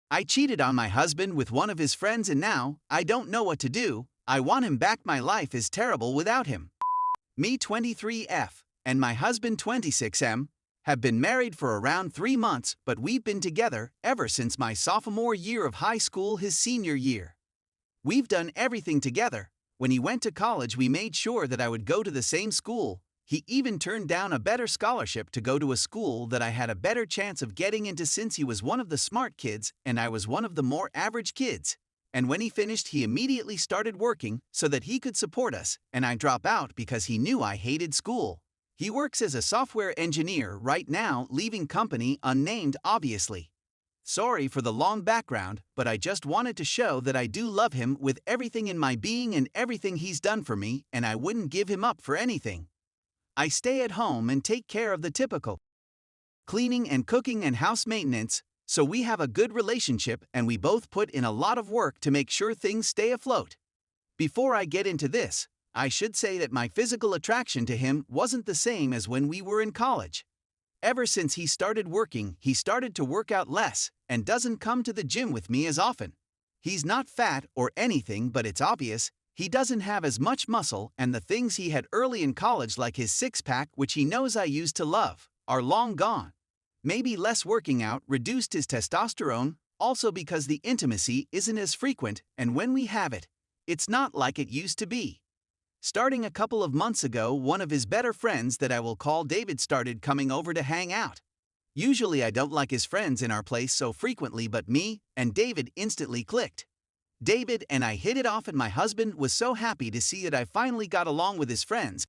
I cheated on my husband with one of his friends and now, I don't know what to do. I want him back. My life is terrible without him. Me 23F and my husband 26M have been married for around 3 months, but we've been together ever since my sophomore year of high school, his senior year. We've done everything together. When he went to college, we made sure that I would go to the same school. He even turned down a better scholarship to go to a school that I had a better chance of getting into since he was one of the smart kids and I was one of the more average kids. And when he finished, he immediately started working so that he could support us, and I dropped out because he knew I hated school. He works as a software engineer right now, leaving company unnamed obviously. Sorry for the long background, but I just wanted to show that I do love him with everything in my being and everything he's done for me, and I wouldn't give him up for anything. I stay at home and take care of the typical cleaning and cooking and house maintenance, so we have a good relationship and we both put in a lot of work to make sure things stay afloat. Before I get into this, I should say that my physical attraction to him wasn't the same as when we were in college. Ever since he started working, he started to work out less and doesn't come to the gym with me as often. He's not fat or anything, but it's obvious he doesn't have as much muscle, and the things he had early in college, like his six-pack, which he knows I used to love, are long gone. Maybe less working out reduced his testosterone, also because the intimacy isn't as frequent, and when we have it, it's not like it used to be. Starting a couple of months ago, one of his better friends that I will call David started coming over to hang out. Usually I don't like his friends in our place so frequently, but me and David instantly clicked. David and I hit it off and my husband was so happy to see that I finally got along with his friends.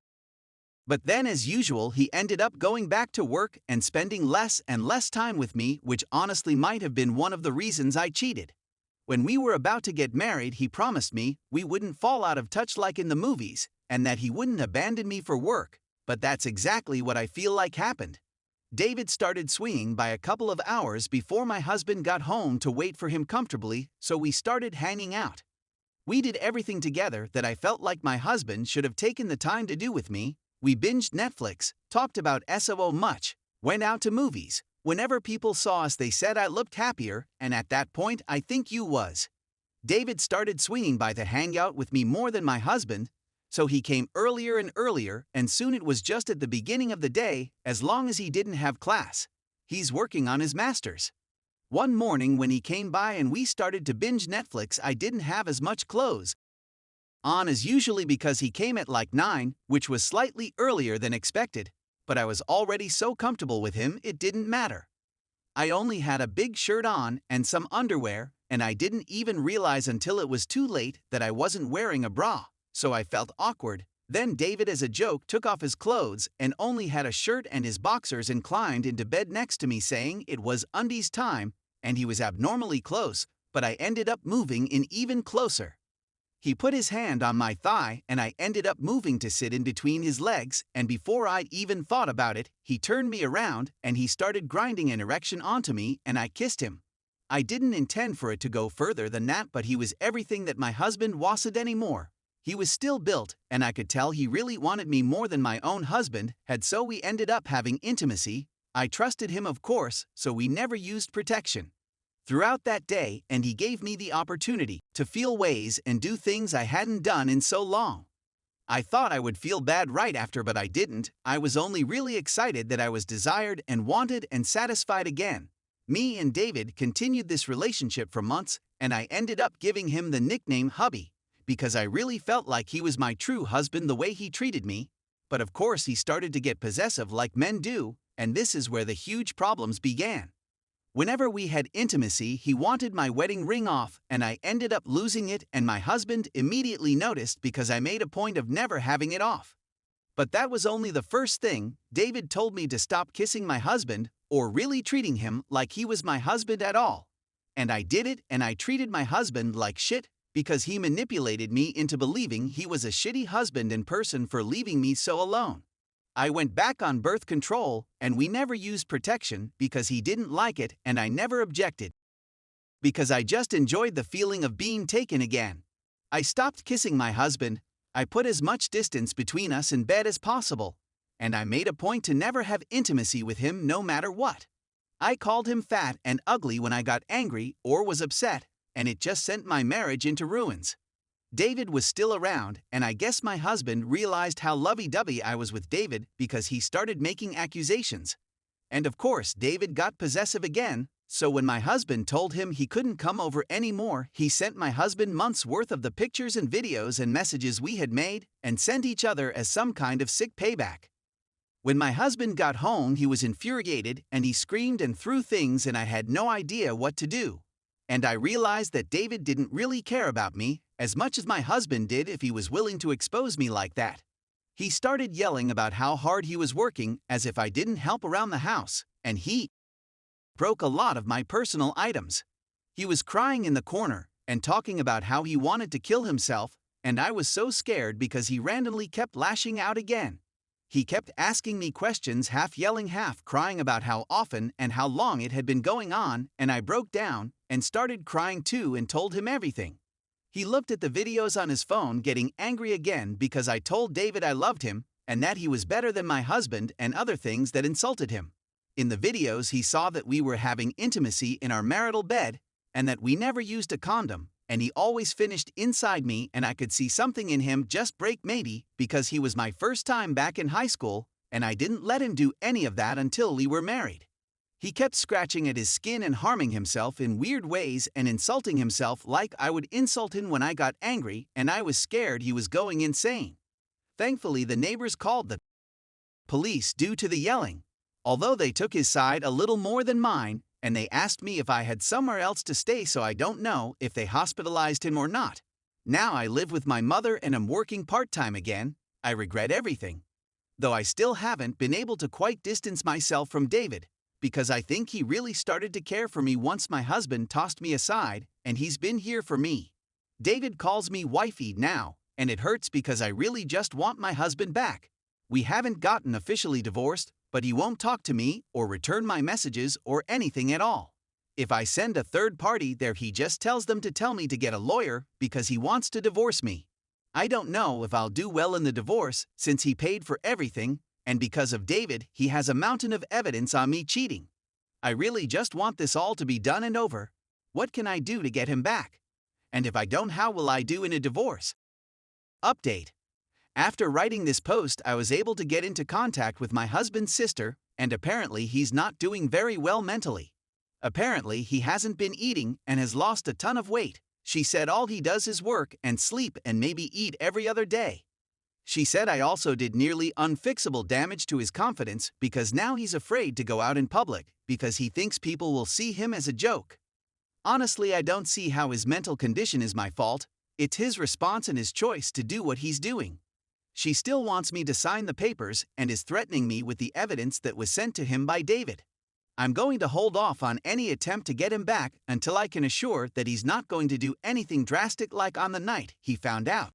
But then, as usual, he ended up going back to work and spending less and less time with me, which honestly might have been one of the reasons I cheated. When we were about to get married, he promised me we wouldn't fall out of touch like in the movies, and that he wouldn't abandon me for work, but that's exactly what I feel like happened. David started swinging by a couple of hours before my husband got home to wait for him comfortably, so we started hanging out. We did everything together that I felt like my husband should have taken the time to do with me. We binged Netflix, talked about SOO much, went out to movies. Whenever people saw us, they said I looked happier, and at that point I think you was. David started swinging by to hang out with me more than my husband, so he came earlier and earlier, and soon it was just at the beginning of the day, as long as he didn't have class. He's working on his master's. One morning when he came by and we started to binge Netflix, I didn't have as much clothes on as usually because he came at like 9, which was slightly earlier than expected, but I was already so comfortable with him it didn't matter. I only had a big shirt on and some underwear, and I didn't even realize until it was too late that I wasn't wearing a bra, so I felt awkward. Then David, as a joke, took off his clothes and only had a shirt and his boxers and climbed into bed next to me saying it was undies time, and he was abnormally close, but I ended up moving in even closer. He put his hand on my thigh and I ended up moving to sit in between his legs, and before I'd even thought about it, he turned me around and he started grinding an erection onto me and I kissed him. I didn't intend for it to go further than that, but he was everything that my husband wasn't anymore. He was still built, and I could tell he really wanted me more than my own husband had, so we ended up having intimacy. I trusted him, of course, so we never used protection throughout that day, and he gave me the opportunity to feel ways and do things I hadn't done in so long. I thought I would feel bad right after, but I didn't. I was only really excited that I was desired and wanted and satisfied again. Me and David continued this relationship for months, and I ended up giving him the nickname Hubby, because I really felt like he was my true husband the way he treated me. But of course he started to get possessive like men do, and this is where the huge problems began. Whenever we had intimacy, he wanted my wedding ring off, and I ended up losing it, and my husband immediately noticed because I made a point of never having it off. But that was only the first thing. David told me to stop kissing my husband or really treating him like he was my husband at all. And I did it, and I treated my husband like shit because he manipulated me into believing he was a shitty husband in person for leaving me so alone. I went back on birth control, and we never used protection because he didn't like it, and I never objected because I just enjoyed the feeling of being taken again. I stopped kissing my husband. I put as much distance between us in bed as possible, and I made a point to never have intimacy with him no matter what. I called him fat and ugly when I got angry or was upset, and it just sent my marriage into ruins. David was still around, and I guess my husband realized how lovey-dovey I was with David because he started making accusations. And of course, David got possessive again, so when my husband told him he couldn't come over anymore, he sent my husband months' worth of the pictures and videos and messages we had made and sent each other as some kind of sick payback. When my husband got home, he was infuriated and he screamed and threw things, and I had no idea what to do. And I realized that David didn't really care about me as much as my husband did if he was willing to expose me like that. He started yelling about how hard he was working as if I didn't help around the house, and he broke a lot of my personal items. He was crying in the corner and talking about how he wanted to kill himself, and I was so scared because he randomly kept lashing out again. He kept asking me questions, half yelling, half crying about how often and how long it had been going on, and I broke down and started crying too and told him everything. He looked at the videos on his phone, getting angry again because I told David I loved him and that he was better than my husband and other things that insulted him. In the videos, he saw that we were having intimacy in our marital bed and that we never used a condom, and he always finished inside me, and I could see something in him just break, maybe because he was my first time back in high school and I didn't let him do any of that until we were married. He kept scratching at his skin and harming himself in weird ways and insulting himself like I would insult him when I got angry, and I was scared he was going insane. Thankfully, the neighbors called the police due to the yelling, although they took his side a little more than mine, and they asked me if I had somewhere else to stay, so I don't know if they hospitalized him or not. Now I live with my mother and am working part-time again. I regret everything. Though I still haven't been able to quite distance myself from David, because I think he really started to care for me once my husband tossed me aside, and he's been here for me. David calls me wifey now, and it hurts because I really just want my husband back. We haven't gotten officially divorced, but he won't talk to me or return my messages or anything at all. If I send a third party there, he just tells them to tell me to get a lawyer because he wants to divorce me. I don't know if I'll do well in the divorce since he paid for everything, and because of David, he has a mountain of evidence on me cheating. I really just want this all to be done and over. What can I do to get him back? And if I don't, how will I do in a divorce? Update. After writing this post, I was able to get into contact with my husband's sister, and apparently he's not doing very well mentally. Apparently he hasn't been eating and has lost a ton of weight. She said all he does is work and sleep and maybe eat every other day. She said I also did nearly unfixable damage to his confidence because now he's afraid to go out in public because he thinks people will see him as a joke. Honestly, I don't see how his mental condition is my fault. It's his response and his choice to do what he's doing. She still wants me to sign the papers and is threatening me with the evidence that was sent to him by David. I'm going to hold off on any attempt to get him back until I can assure that he's not going to do anything drastic like on the night he found out.